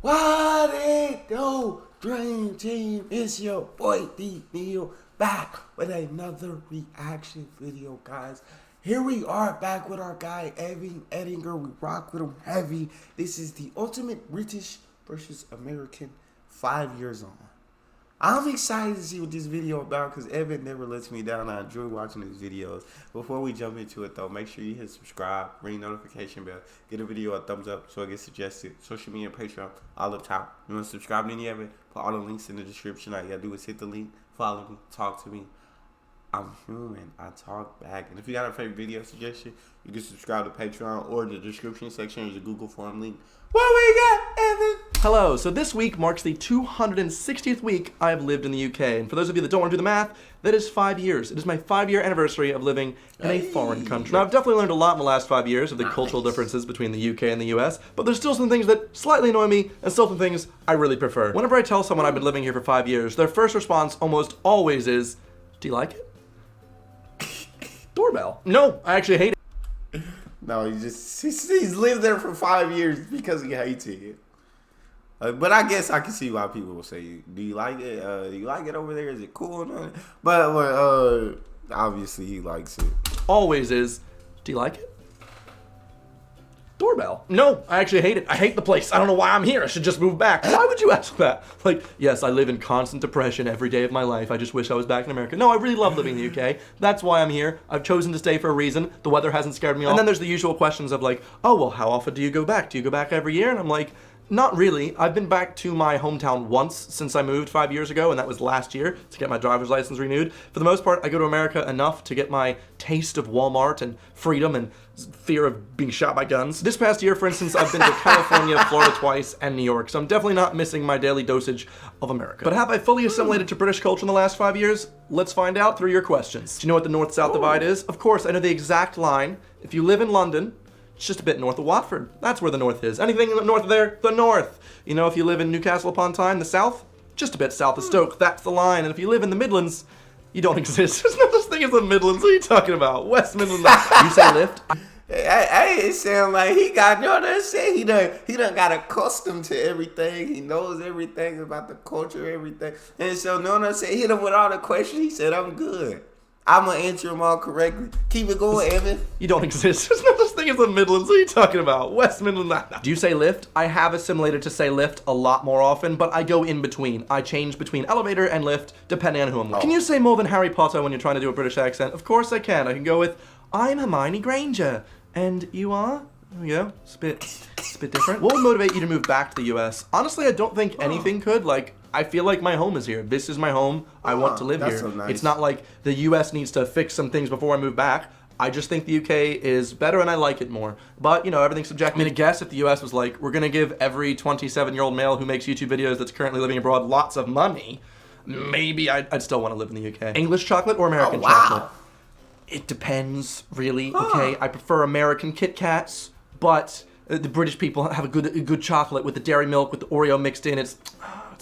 What it do, Dream Team? It's your boy Neal back with another reaction video, guys. Here we are back with our guy Evan Edinger. We rock with him heavy. This is the ultimate British versus American 5 years on. I'm excited to see what this video about because Evan never lets me down. I enjoy watching his videos. Before we jump into it though, make sure you hit subscribe, ring notification bell, get a video a thumbs up so it gets suggested. Social media, Patreon, all up top. You want to subscribe to any of it? Put all the links in the description. All you gotta do is hit the link, follow me, talk to me. I'm human. I talk back. And if you got a favorite video suggestion, you can subscribe to Patreon or in the description section. There's a Google form link. What we got, Evan? Hello. So this week marks the 260th week I have lived in the UK. And for those of you that don't want to do the math, that is 5 years. It is my 5-year anniversary of living in a foreign country. Now, I've definitely learned a lot in the last 5 years of the cultural differences between the UK and the US, but there's still some things that slightly annoy me and still some things I really prefer. Whenever I tell someone I've been living here for 5 years, their first response almost always is, "Do you like it?" Doorbell. No, I actually hate it. No, he's lived there for 5 years because he hates it. But I guess I can see why people will say, "Do you like it? Do you like it over there? Is it cool?" But obviously he likes it. Always is, "Do you like it?" Doorbell. No, I actually hate it. I hate the place. I don't know why I'm here. I should just move back. Why would you ask that? Like, yes, I live in constant depression every day of my life. I just wish I was back in America. No, I really love living in the UK. That's why I'm here. I've chosen to stay for a reason. The weather hasn't scared me off. And then there's the usual questions of like, oh, well, how often do you go back? Do you go back every year? And I'm like, not really. I've been back to my hometown once since I moved 5 years ago, and that was last year to get my driver's license renewed. For the most part, I go to America enough to get my taste of Walmart and freedom and fear of being shot by guns. This past year, for instance, I've been to California, Florida twice, and New York, so I'm definitely not missing my daily dosage of America. But have I fully assimilated to British culture in the last 5 years? Let's find out through your questions. Do you know what the North-South divide is? Of course, I know the exact line. If you live in London, it's just a bit north of Watford. That's where the north is. Anything north of there, the north. You know, if you live in Newcastle upon Tyne, the south, just a bit south of Stoke. That's the line. And if you live in the Midlands, you don't exist. There's no such thing as the Midlands. What are you talking about? West Midlands. You say lift? Hey, it sound like he got, you know what I'm saying? He done got accustomed to everything. He knows everything about the culture, everything. And so, you know what I'm saying? Hit him with all the questions. He said, I'm good. I'm going to answer them all correctly. Keep it going, Evan. You don't exist. There's no such thing as the Midlands. What are you talking about? West Midlands. No. Do you say lift? I have assimilated to say lift a lot more often, but I go in between. I change between elevator and lift depending on who I'm with. Can you say more than Harry Potter when you're trying to do a British accent? Of course I can. I can go with, I'm Hermione Granger. And you are? Yeah, it's a bit different. What would motivate you to move back to the US? Honestly, I don't think anything could. Like, I feel like my home is here. This is my home. I want to live here. So nice. It's not like the US needs to fix some things before I move back. I just think the UK is better and I like it more. But, you know, everything's subjective. I mean, I guess if the US was like, we're going to give every 27-year-old male who makes YouTube videos that's currently living abroad lots of money, maybe I'd still want to live in the UK. English chocolate or American chocolate? It depends, really. Okay, I prefer American Kit Kats, but the British people have a good chocolate with the dairy milk, with the Oreo mixed in. It's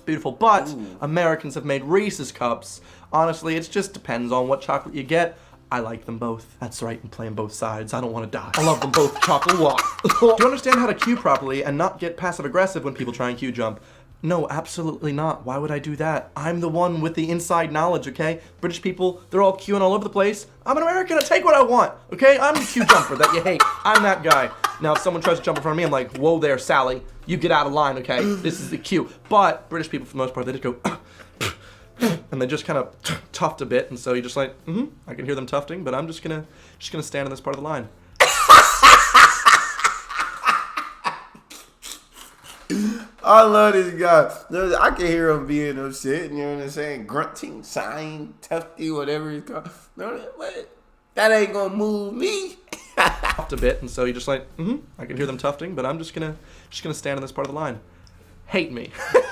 beautiful. But Americans have made Reese's cups. Honestly, it just depends on what chocolate you get. I like them both. That's right, I'm playing both sides. I don't want to die. I love them both. Chocolate walk. Do you understand how to queue properly and not get passive aggressive when people try and queue jump? No, absolutely not. Why would I do that? I'm the one with the inside knowledge, okay? British people, they're all queuing all over the place. I'm an American, I take what I want, okay? I'm the queue jumper that you hate. I'm that guy. Now, if someone tries to jump in front of me, I'm like, whoa there, Sally. You get out of line, okay? This is the queue. But British people, for the most part, they just go, and they just kind of tuft a bit, and so you're just like, I can hear them tufting, but I'm just gonna stand in this part of the line. I love this guy. I can hear him being upset, you know what I'm saying? Grunting, sighing, tufty, whatever he's called. That ain't gonna move me. Tuft a bit, and so you're just like, I can hear them tufting, but I'm just gonna stand in this part of the line. Hate me.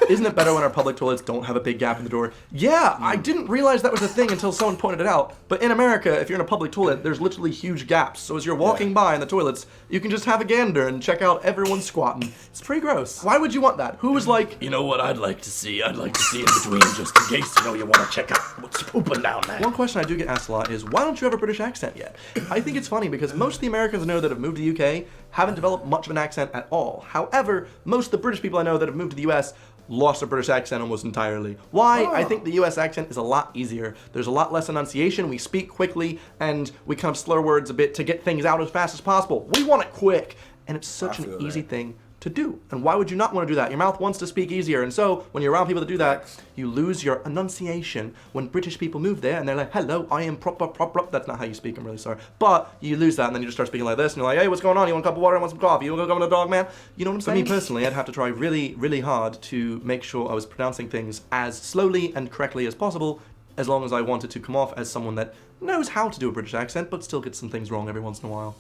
Isn't it better when our public toilets don't have a big gap in the door? Yeah, I didn't realize that was a thing until someone pointed it out. But in America, if you're in a public toilet, there's literally huge gaps. So as you're walking by in the toilets, you can just have a gander and check out everyone squatting. It's pretty gross. Why would you want that? Who was like, you know what I'd like to see? I'd like to see in between just in case, you know, you want to check out what's pooping down there. One question I do get asked a lot is, why don't you have a British accent yet? I think it's funny because most of the Americans I know that have moved to the UK haven't developed much of an accent at all. However, most of the British people I know that have moved to the US lost their British accent almost entirely. Why? I think the US accent is a lot easier. There's a lot less enunciation, we speak quickly, and we kind of slur words a bit to get things out as fast as possible. We want it quick, and it's such an easy thing to do. And why would you not want to do that? Your mouth wants to speak easier, and so when you're around people that do that, you lose your enunciation. When British people move there and they're like, hello, I am prop, that's not how you speak, I'm really sorry. But you lose that, and then you just start speaking like this, and you're like, hey, what's going on? You want a cup of water? I want some coffee? You want to go on a dog, man? You know what I'm saying? For me personally, I'd have to try really, really hard to make sure I was pronouncing things as slowly and correctly as possible, as long as I wanted to come off as someone that knows how to do a British accent, but still gets some things wrong every once in a while.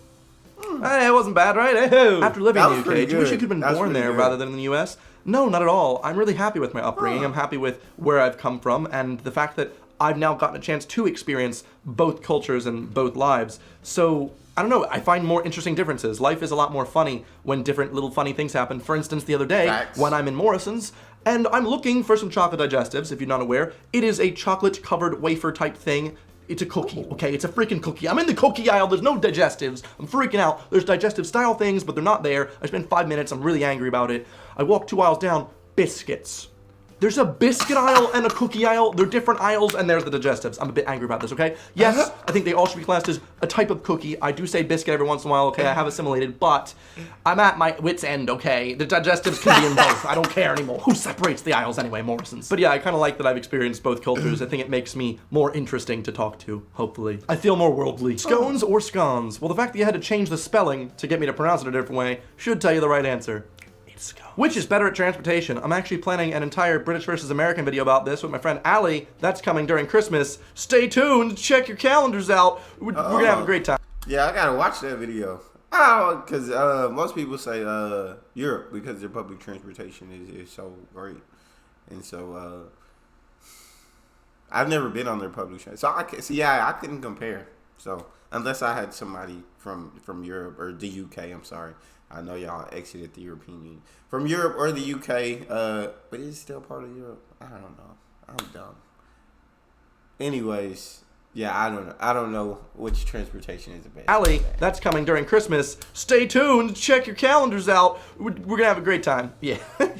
Hey, it wasn't bad, right? Hey. After living in the UK, do you wish you could have been born there rather than in the US? No, not at all. I'm really happy with my upbringing. I'm happy with where I've come from, and the fact that I've now gotten a chance to experience both cultures and both lives. So, I don't know, I find more interesting differences. Life is a lot more funny when different little funny things happen. For instance, the other day, when I'm in Morrison's, and I'm looking for some chocolate digestives, if you're not aware. It is a chocolate-covered wafer type thing. It's a cookie, okay? It's a freaking cookie. I'm in the cookie aisle. There's no digestives. I'm freaking out. There's digestive style things, but they're not there. I spent 5 minutes. I'm really angry about it. I walk 2 aisles down. Biscuits. There's a biscuit aisle and a cookie aisle. They're different aisles, and there's the digestives. I'm a bit angry about this, okay? Yes, I think they all should be classed as a type of cookie. I do say biscuit every once in a while, okay? I have assimilated, but I'm at my wit's end, okay? The digestives can be in both. I don't care anymore. Who separates the aisles anyway, Morrison's? But yeah, I kind of like that I've experienced both cultures. I think it makes me more interesting to talk to, hopefully. I feel more worldly. Scones or scones? Well, the fact that you had to change the spelling to get me to pronounce it a different way should tell you the right answer. Which is better at transportation? I'm actually planning an entire British versus American video about this with my friend Ali. That's coming during Christmas. Stay tuned. Check your calendars out. We're gonna have a great time. Yeah, I gotta watch that video. Oh, because most people say Europe because their public transportation is so great, and so I've never been on their public transportation, so I can see. Yeah, I couldn't compare. So unless I had somebody from Europe or the UK, I'm sorry. I know y'all exited the European Union. From Europe or the UK, but it's still part of Europe. I don't know. I'm dumb. Anyways, yeah, I don't know. I don't know which transportation is the best. Ali, that's coming during Christmas. Stay tuned. Check your calendars out. We're gonna have a great time. Yeah.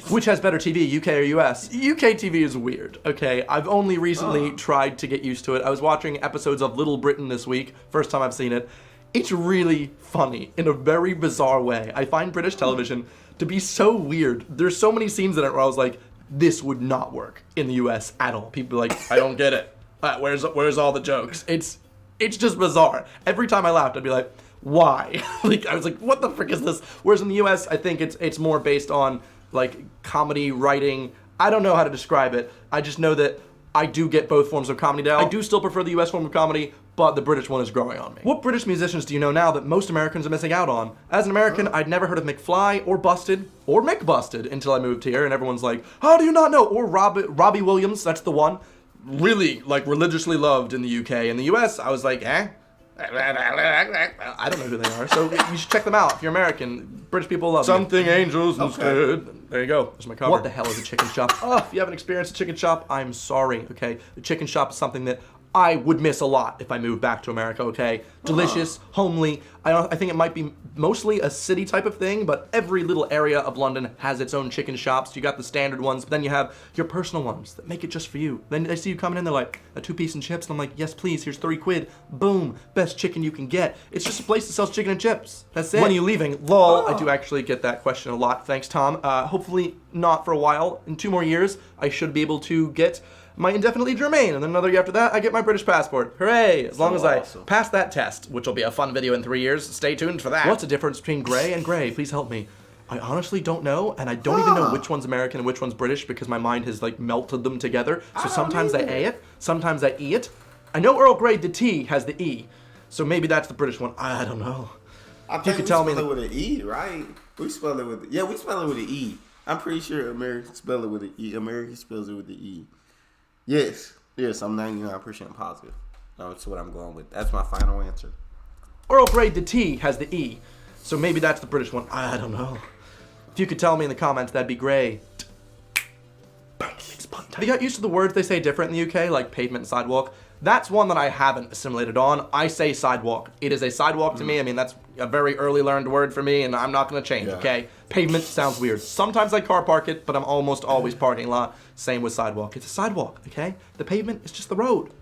Which has better TV, UK or US? UK TV is weird, okay? I've only recently tried to get used to it. I was watching episodes of Little Britain this week. First time I've seen it. It's really funny in a very bizarre way. I find British television to be so weird. There's so many scenes in it where I was like, this would not work in the US at all. People are like, I don't get it. Where's all the jokes? It's just bizarre. Every time I laughed, I'd be like, why? Like I was like, what the frick is this? Whereas in the US, I think it's more based on like comedy writing. I don't know how to describe it. I just know that I do get both forms of comedy now. I do still prefer the US form of comedy, but the British one is growing on me. What British musicians do you know now that most Americans are missing out on? As an American, I'd never heard of McFly or Busted or Mick Busted until I moved here, and everyone's like, how do you not know? Or Robbie Williams, that's the one. Really, like, religiously loved in the UK. In the US, I was like, eh? I don't know who they are, so you should check them out. If you're American, British people love Something you. Angels instead. There you go. There's my cover. What the hell is a chicken shop? Oh, if you haven't experienced a chicken shop, I'm sorry, okay? The chicken shop is something that I would miss a lot if I moved back to America, okay? Delicious, homely. I think it might be mostly a city type of thing, but every little area of London has its own chicken shops. You got the standard ones, but then you have your personal ones that make it just for you. Then they see you coming in, they're like, a 2-piece and chips, and I'm like, yes, please, here's £3. Boom, best chicken you can get. It's just a place that sells chicken and chips. That's it. When are you leaving? Lol, I do actually get that question a lot. Thanks, Tom. Hopefully not for a while. In 2 more years, I should be able to get my indefinitely Germain, and then another year after that, I get my British passport. Hooray! As long as I pass that test, which will be a fun video in 3 years. Stay tuned for that. What's the difference between gray and gray? Please help me. I honestly don't know, and I don't even know which one's American and which one's British because my mind has like melted them together. So sometimes I A it, sometimes I E it. I know Earl Grey, the T has the E, so maybe that's the British one. I don't know. I think you could tell me it with an E, right? We spell it with we spell it with an E. I'm pretty sure Americans spell it with an E. American spells it with the E. Yes, I'm 99% positive. That's what I'm going with. That's my final answer. Earl Grey, the T has the E, so maybe that's the British one. I don't know. If you could tell me in the comments, that'd be great. Have you got used to the words they say different in the UK, like pavement and sidewalk? That's one that I haven't assimilated on. I say sidewalk. It is a sidewalk to me. I mean, that's a very early learned word for me, and I'm not going to change, okay? Pavement sounds weird. Sometimes I car park it, but I'm almost always parking lot. Same with sidewalk. It's a sidewalk, okay? The pavement is just the road.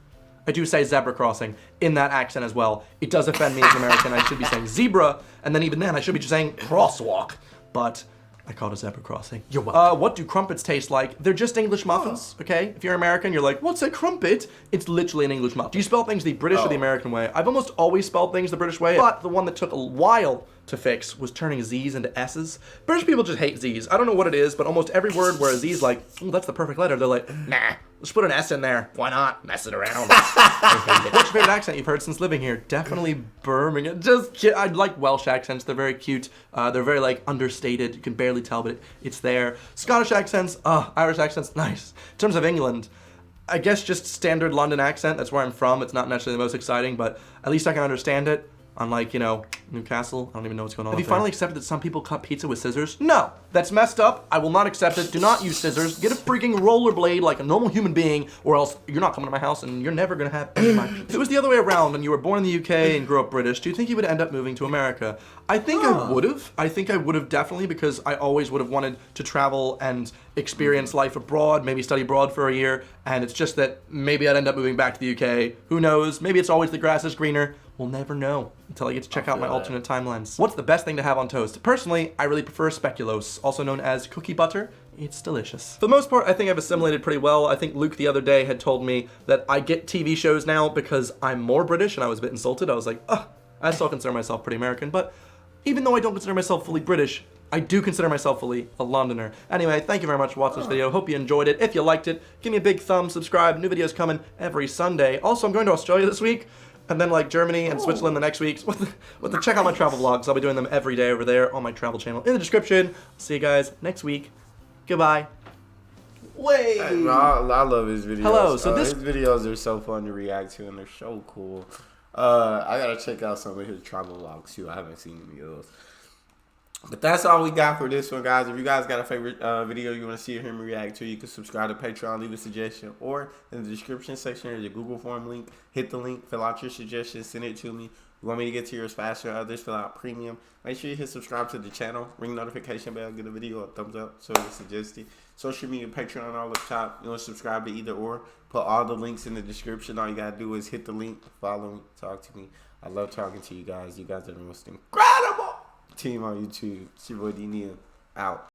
I do say zebra crossing in that accent as well. It does offend me as an American. I should be saying zebra, and then even then I should be just saying crosswalk. But I call it a zebra crossing. You're welcome. What do crumpets taste like? They're just English muffins, okay? If you're American, you're like, what's a crumpet? It's literally an English muffin. Do you spell things the British or the American way? I've almost always spelled things the British way, but the one that took a while to fix was turning Z's into S's. British people just hate Z's. I don't know what it is, but almost every word where a Z is like, oh, that's the perfect letter, they're like, nah, let's put an S in there. Why not? Mess it around. I hate it. What's your favorite accent you've heard since living here? Definitely Birmingham. I like Welsh accents. They're very cute. They're very like understated. You can barely tell, but it's there. Scottish accents, Irish accents, nice. In terms of England, I guess just standard London accent. That's where I'm from. It's not necessarily the most exciting, but at least I can understand it. Unlike, you know, Newcastle, I don't even know what's going on. Have you finally accepted that some people cut pizza with scissors? No, that's messed up. I will not accept it. Do not use scissors. Get a freaking rollerblade like a normal human being, or else you're not coming to my house and you're never gonna have any of my pizza. If it was the other way around and you were born in the UK and grew up British, do you think you would end up moving to America? I think I would have. I think I would have definitely, because I always would have wanted to travel and experience life abroad, maybe study abroad for a year, and it's just that maybe I'd end up moving back to the UK. Who knows? Maybe it's always the grass is greener. We'll never know until I get to check out my alternate timelines. What's the best thing to have on toast? Personally, I really prefer speculoos, also known as cookie butter. It's delicious. For the most part, I think I've assimilated pretty well. I think Luke the other day had told me that I get TV shows now because I'm more British, and I was a bit insulted. I was like, I still consider myself pretty American, but even though I don't consider myself fully British, I do consider myself fully a Londoner. Anyway, thank you very much for watching this video. Hope you enjoyed it. If you liked it, give me a big thumb, subscribe. New videos coming every Sunday. Also, I'm going to Australia this week, and then like Germany and Switzerland the next week. Check out my travel vlogs. I'll be doing them every day over there on my travel channel in the description. See you guys next week. Goodbye. Wait. I love his videos. Hello. So his videos are so fun to react to, and they're so cool. I gotta check out some of his travel vlogs too. I haven't seen any of those. But that's all we got for this one, guys. If you guys got a favorite video you want to see him react to, you can subscribe to Patreon, leave a suggestion, or in the description section there's a Google form link. Hit the link, fill out your suggestions, send it to me. You want me to get to yours faster, others fill out premium. Make sure you hit subscribe to the channel, ring notification bell, give the video a thumbs up so it's suggested. Social media, Patreon, all up top. You want to subscribe to either or. Put all the links in the description. All you got to do is hit the link, follow me, talk to me. I love talking to you guys. You guys are the most incredible team on YouTube. It's your boy D Neal. Out.